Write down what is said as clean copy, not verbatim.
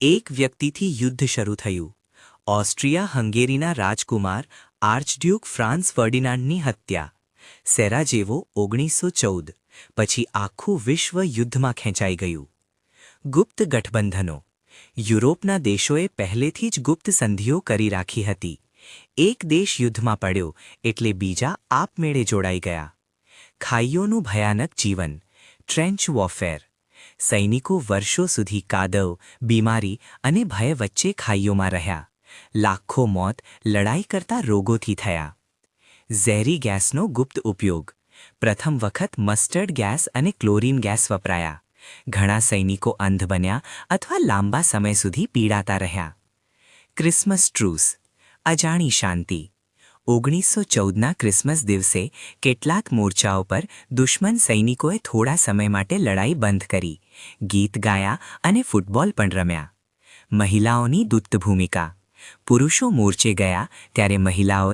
એક વ્યક્તિથી યુદ્ધ શરૂ થયું. ઓસ્ટ્રિયા હંગેરીના રાજકુમાર આર્ચડ્યુક ફ્રાન્સ ફર્ડિનાન્ડની હત્યા. સેરાજેવો 1914. પછી આખું વિશ્વ યુદ્ધમાં ખેંચાઈ ગયું. ગુપ્ત ગઠબંધનો. યુરોપના દેશોએ પહેલેથી જ ગુપ્ત સંધિઓ કરી રાખી હતી. એક દેશ યુદ્ધમાં પડ્યો એટલે બીજા આપમેળે જોડાઈ ગયા. ખાઈઓનું ભયાનક જીવન. Trench warfare. સૈનિકો વર્ષો સુધી કાદવ, બીમારી અને ભય વચ્ચે ખાઈઓમાં રહ્યા. લાખો મોત લડાઈ કરતા રોગોથી થયા. ઝેરી ગેસનો ગુપ્ત ઉપયોગ. પ્રથમ વખત મસ્ટર્ડ ગેસ અને ક્લોરીન ગેસ વપરાયા. ઘણા સૈનિકો અંધ બન્યા અથવા લાંબા સમય સુધી પીડાતા રહ્યા. ક્રિસમસ ટ્રૂસ. અજાણી શાંતિ. 1914ના ક્રિસમસ દિવસે કેટલાક મોરચાઓ પર દુશ્મન સૈનિકોએ થોડા સમય માટે લડાઈ બંધ કરી, ગીત ગાયા અને ફૂટબોલ પણ રમ્યા. મહિલાઓની દૂત ભૂમિકા. પુરુષો મોરચે ગયા ત્યારે મહિલાઓ